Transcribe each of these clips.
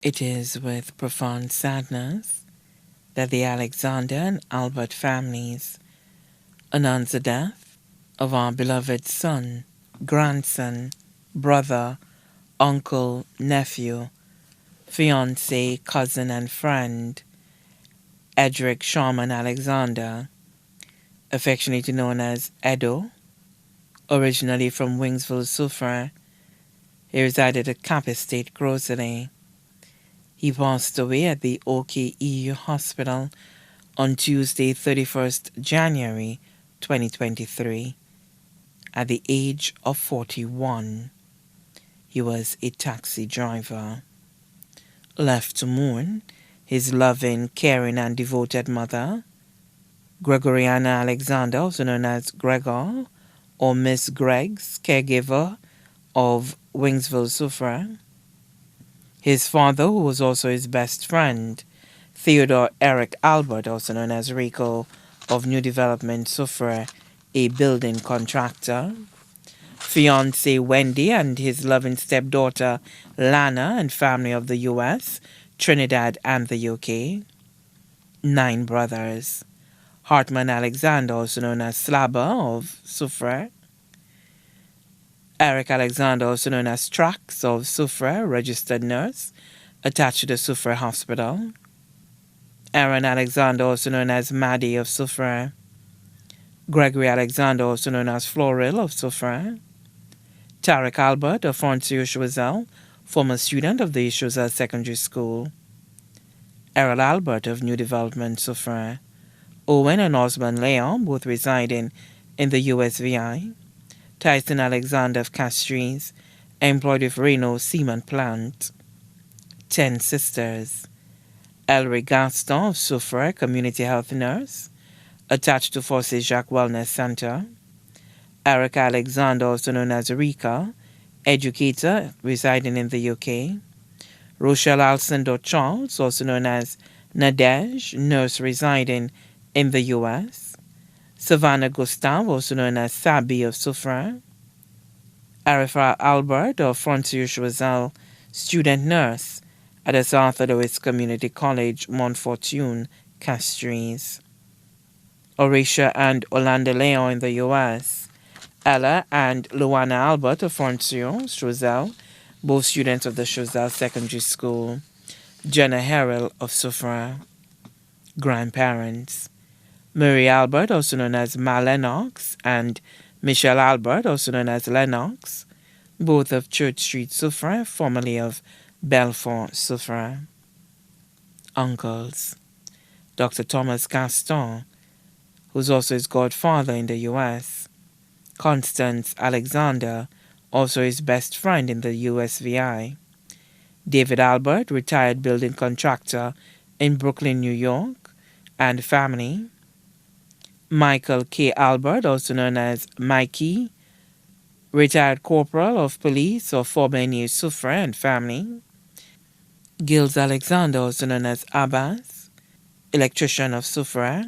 It is with profound sadness that the Alexander and Albert families announce the death of our beloved son, grandson, brother, uncle, nephew, fiance, cousin, and friend, Edric Sharman Alexander, affectionately known as Edo, originally from Wingsville, Suffolk. He resided at Cap Estate, Grocery. He passed away at the OKEU Hospital on Tuesday, 31st January 2023, at the age of 41. He was a taxi driver. Left to mourn his loving, caring, and devoted mother, Gregoriana Alexander, also known as Gregor, or Miss Greg's caregiver of Wingsville, Suffolk. His father, who was also his best friend, Theodore Eric Albert, also known as Rico, of New Development, Suffolk, a building contractor. Fiancée Wendy and his loving stepdaughter Lana and family of the US, Trinidad, and the UK. 9 brothers. Hartman Alexander, also known as Slabber of Suffolk. Eric Alexander, also known as Trax of Suffolk, registered nurse, attached to the Suffolk Hospital. Aaron Alexander, also known as Maddie of Suffolk. Gregory Alexander, also known as Floril of Suffolk. Tarek Albert of Foncio Choiseul, former student of the Choiseul Secondary School. Errol Albert of New Development, Suffolk. Owen and Osmond Leon, both residing in the USVI. Tyson Alexander of Castries, employed with Reno Cement Plant. 10 sisters. Ellery Gaston of Suffolk, community health nurse, attached to Forces Jacques Wellness Center. Eric Alexander, also known as Rika, educator residing in the UK. Rochelle Alcindor Charles, also known as Nadej, nurse residing in the US. Savannah Gustav, also known as Sabi of Suffolk. Arifa Albert of Frontier Choiseul, student nurse at the South Louis Community College, Montfortune, Castries. Horatia and Orlando Leon in the US. Ella and Luana Albert of Frontier Choiseul, both students of the Choiseul Secondary School. Jenna Harrell of Suffolk. Grandparents. Mary Albert, also known as Ma Lennox, and Michelle Albert, also known as Lennox, both of Church Street, Suffolk, formerly of Belfort, Suffolk. Uncles. Dr. Thomas Gaston, who's also his godfather in the U.S. Constance Alexander, also his best friend in the USVI. David Albert, retired building contractor in Brooklyn, New York, and family. Michael K. Albert, also known as Mikey, retired corporal of police of Fort Benning, Suffolk, and family. Gilles Alexander, also known as Abbas, electrician of Suffolk.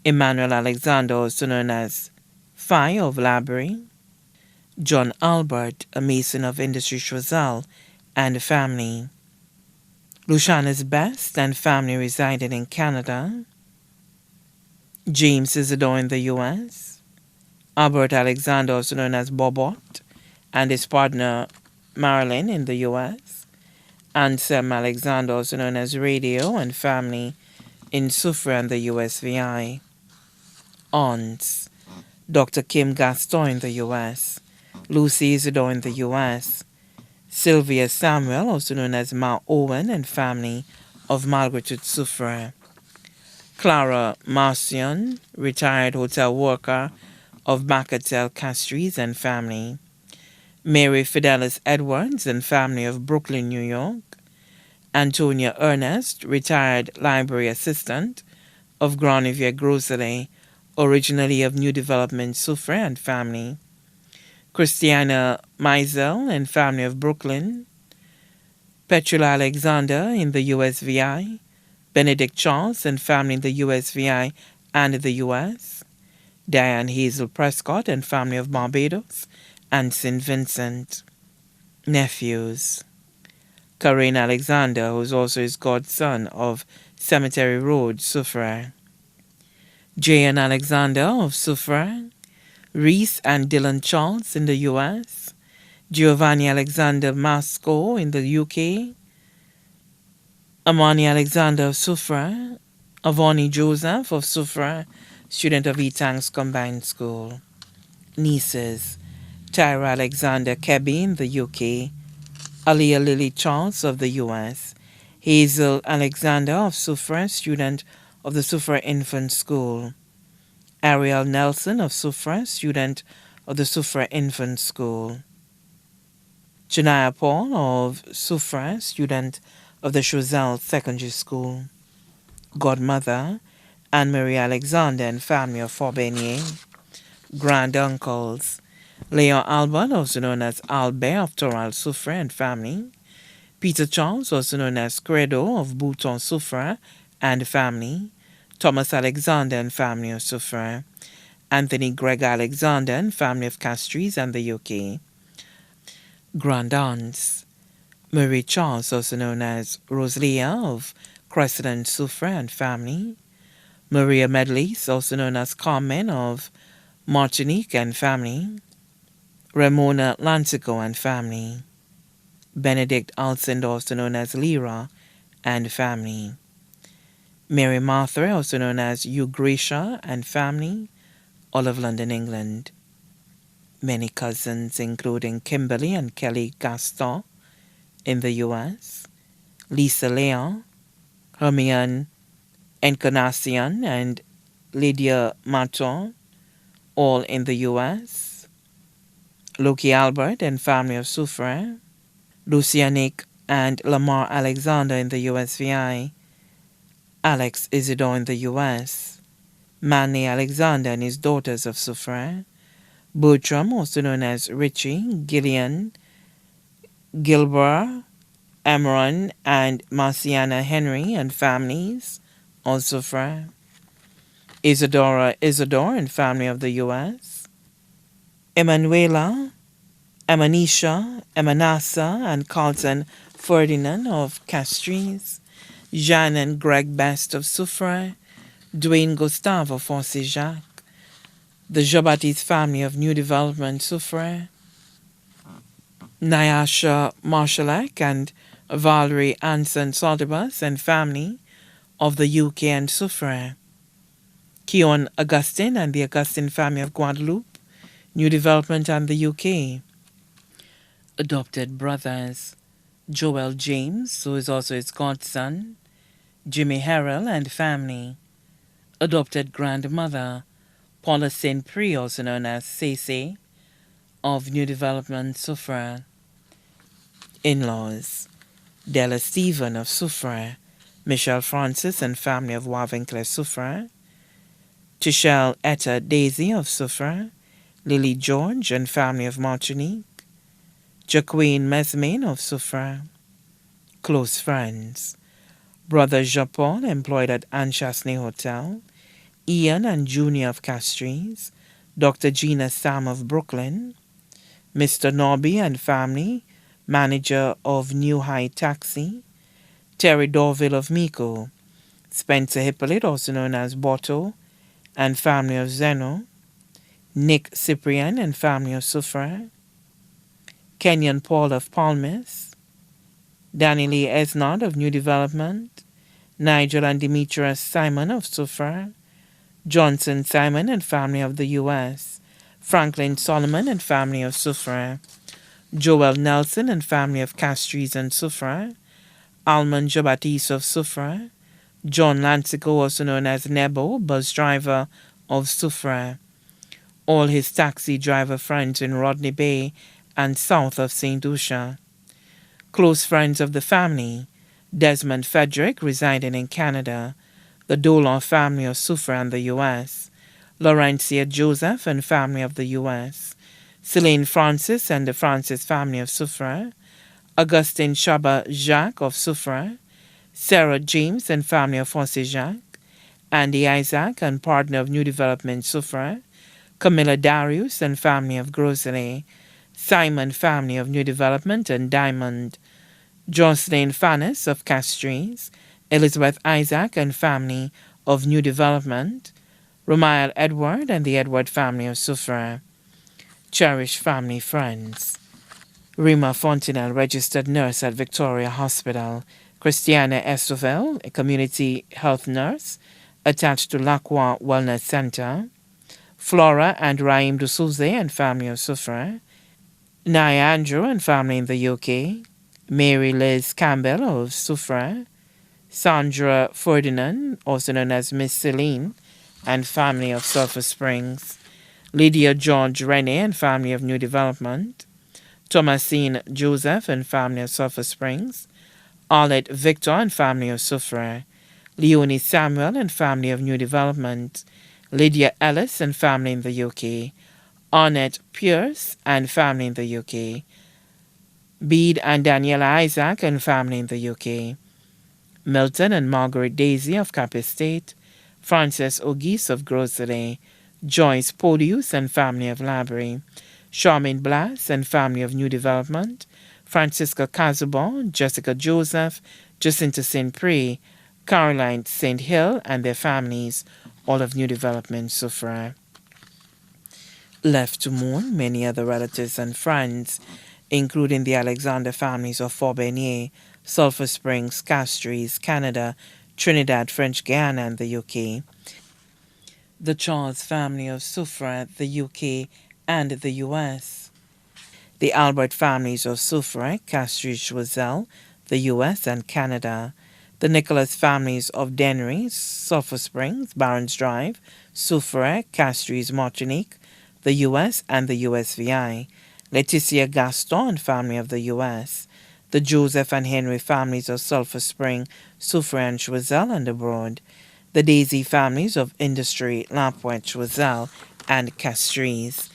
Emmanuel Alexander, also known as Phi of Labrie. John Albert, a mason of Industry Choiseul, and family. Luciana's Best and family resided in Canada. James Isidore in the U.S. Albert Alexander, also known as Bobot, and his partner Marilyn in the U.S. Anselm Alexander, also known as Radio, and family in Suffolk and the USVI. Aunts. Dr. Kim Gaston in the U.S. Lucy Isidore in the U.S. Sylvia Samuel, also known as Ma Owen, and family of Margaret Suffolk. Clara Marcion, retired hotel worker of Bacatel Castries and family. Mary Fidelis Edwards and family of Brooklyn, New York. Antonia Ernest, retired library assistant of Granivier Grocery, originally of New Development, Suffolk, and family. Christiana Meisel and family of Brooklyn. Petula Alexander in the USVI. Benedict Charles and family in the USVI and the US. Diane Hazel Prescott and family of Barbados and St. Vincent. Nephews. Karen Alexander, who is also his godson of Cemetery Road, Soufrière. J.N. Alexander of Soufrière. Reese and Dylan Charles in the U.S. Giovanni Alexander Masco in the UK. Amani Alexander of Soufrière. Avani Joseph of Soufrière, student of Etangs Combined School. Nieces: Tyra Alexander Kebby in the UK. Aliyah Lily Charles of the U.S. Hazel Alexander of Soufrière, student of the Soufrière Infant School. Ariel Nelson of Soufrière, student of the Soufrière Infant School. Janaya Paul of Soufrière, student of the Choiseul Secondary School. Godmother: Anne-Marie Alexander and family of Forbenier. Granduncles: Leon Albert, also known as Albert of Toral Soufrière and family. Peter Charles, also known as Credo of Bouton Soufrière and family. Thomas Alexander and family of Soufrière. Anthony Greg Alexander and family of Castries and the UK. Grandaunts: Marie Charles, also known as Rosalia of Crescent and Soufrière and family. Maria Medleys, also known as Carmen of Martinique and family. Ramona Lancico and family. Benedict Alcindor, also known as Lyra and family. Mary Martha, also known as Eugracia and family, all of London, England. Many cousins, including Kimberly and Kelly Gaston in the U.S., Lisa Leon, Hermione Encarnacion, and Lydia Marton, all in the U.S., Loki Albert and family of Soufrière, Lucianic and Lamar Alexander in the USVI, Alex Isidore in the U.S., Manny Alexander and his daughters of Soufrière, Bertram, also known as Richie, Gillian, Gilbert, Amaron, and Marciana Henry and families, all Soufrière. Isadora Isidore and family of the U.S., Emanuela, Emanisha, Emanasa, and Carlton Ferdinand of Castries, Jeanne and Greg Best of Soufrière, Dwayne Gustave of Foncy-Jacques, the Jean-Baptiste family of New Development Soufrière, Nyasha Marshallak and Valerie Anson Saltibus and family of the UK and Soufrière, Keon Augustine and the Augustine family of Guadeloupe, New Development and the UK. Adopted brothers: Joel James, who is also his godson, Jimmy Harrell and family. Adopted grandmother: Paula St. Prix, also known as Cece, of New Development Soufrière. In-laws: Della Stephen of Soufrière, Michelle Francis and family of Wavincler Soufrière, Tichelle Etta Daisy of Soufrière, Lily George and family of Martinique, Jacqueline Mesmain of Soufrière. Close friends: Brother Jean-Paul, employed at Anchasney Hotel, Ian and Junior of Castries, Dr. Gina Sam of Brooklyn, Mr. Norby and family, manager of New High Taxi, Terry Dorville of Miko, Spencer Hippolyte, also known as Botto, and family of Zeno, Nick Cyprian and family of Soufrière, Kenyon Paul of Palmis, Danny Lee Esnod of New Development, Nigel and Demetrius Simon of Soufrière, Johnson Simon and family of the U.S., Franklin Solomon and family of Soufrière, Joel Nelson and family of Castries and Soufrière, Almond Jean-Baptiste of Soufrière, John Lancico, also known as Nebo, bus driver of Soufrière, all his taxi driver friends in Rodney Bay and south of St. Lucia. Close friends of the family: Desmond Frederick, residing in Canada, the Dolan family of Soufrière and the U.S., Laurentia Joseph and family of the U.S., Celine Francis and the Francis family of Soufrière, Augustine Chaba Jacques of Soufrière, Sarah James and family of Foncy-Jacques, Andy Isaac and partner of New Development Soufrière, Camilla Darius and family of Grosley, Simon family of New Development and Diamond, Jocelyn Fannis of Castries, Elizabeth Isaac and family of New Development, Romael Edward and the Edward family of Soufrière, cherished family friends. Rima Fontenelle, registered nurse at Victoria Hospital. Christiana Estoville, a community health nurse attached to Lacroix Wellness Center. Flora and Raim D'Souza and family of Soufrière. Nia Andrew and family in the UK. Mary Liz Campbell of Soufrière. Sandra Ferdinand, also known as Miss Celine, and family of Sulphur Springs. Lydia George Rennie and family of New Development. Thomasine Joseph and family of Sulphur Springs. Arlette Victor and family of Soufrière. Leonie Samuel and family of New Development. Lydia Ellis and family in the UK. Arnett Pierce and family in the UK. Bede and Daniela Isaac and family in the UK. Milton and Margaret Daisy of Cap Estate. Frances O'Geese of Grocery. Joyce Podius and family of Labrie. Charmaine Blass and family of New Development. Francisca Casabon, Jessica Joseph, Jacinta St. Prix, Caroline St. Hill and their families, all of New Development, Soufrière. Left to mourn many other relatives and friends, including the Alexander families of Fort Bernier, Sulphur Springs, Castries, Canada, Trinidad, French Guiana, and the UK. The Charles family of Soufrière, the UK, and the US. The Albert families of Soufrière, Castries, Choiseul, the US, and Canada. The Nicholas families of Dennery, Sulphur Springs, Barons Drive, Soufrière, Castries, Martinique, the US, and the USVI. Leticia Gaston and family of the US. The Joseph and Henry families of Sulphur Spring, Soufrière, and Choiseul, and abroad. The Daisy families of Industry, Lampointe, Choiseul, and Castries.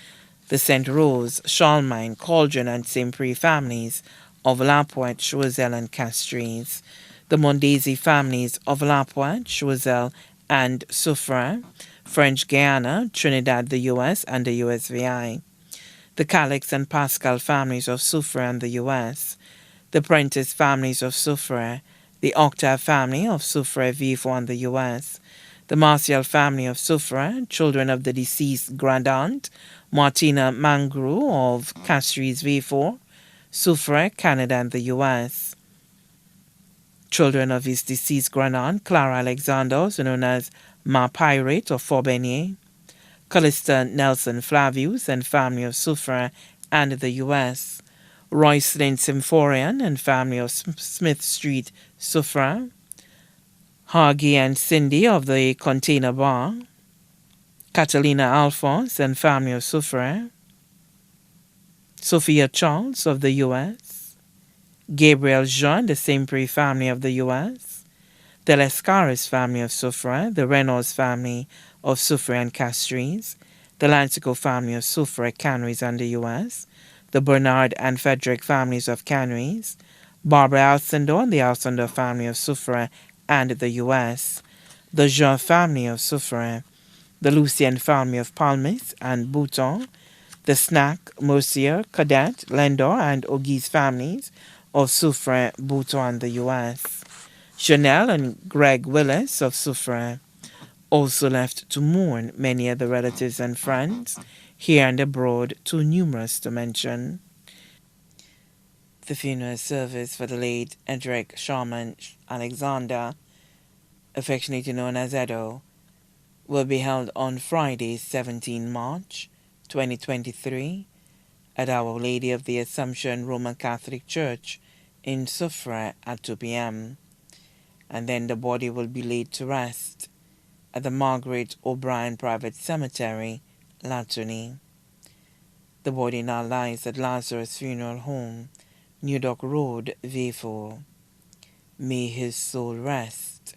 The St. Rose, Charlemagne, Cauldron, and St. Prix families of Lampointe, Choiseul, and Castries. The Mondaisy families of Lampointe, Choiseul, and Soufrière. French Guiana, Trinidad, the US, and the USVI. The Calix and Pascal families of Soufrière and the US. The Prentice families of Soufrière. The Octave family of Soufrière Villefort and the US. The Martial family of Soufrière, children of the deceased grand-aunt, Martina Mangru of Castries Villefort, Soufrière, Canada, and the US. Children of his deceased grand-aunt, Clara Alexander, also known as Ma Pirate of Fort Bernier. Callista Nelson Flavius and family of Soufrière and the US. Roycelyn Symphorian and family of Smith Street, Soufrière. Hargy and Cindy of the Container Bar. Catalina Alphonse and family of Soufrière. Sophia Charles of the US. Gabriel Jean, the St. Prix family of the US. The Lescaris family of Soufrière. The Reynolds family of Soufrière and Castries. The Lancico family of Soufrière, Canaries, and the US. The Bernard and Frederick families of Canaries. Barbara Alcindor and the Alcindor family of Soufrière and the US. The Jean family of Soufrière. The Lucien family of Palmis and Bouton. The Snack, Mercier, Cadet, Lendor, and Auguste families of Soufrière, Bouton, and the US. Chanel and Greg Willis of Soufrière. Also left to mourn many other relatives and friends, here and abroad, too numerous to mention. The funeral service for the late Edric Sharman Alexander, affectionately known as Edo, will be held on Friday, 17 March 2023, at Our Lady of the Assumption Roman Catholic Church in Soufrière at 2 p.m. And then the body will be laid to rest at the Margaret O'Brien Private Cemetery, Latony. The body now lies at Lazarus Funeral Home, New Dock Road, Villefort. May his soul rest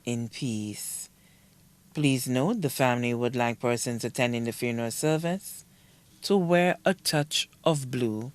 in peace. Please note the family would like persons attending the funeral service to wear a touch of blue.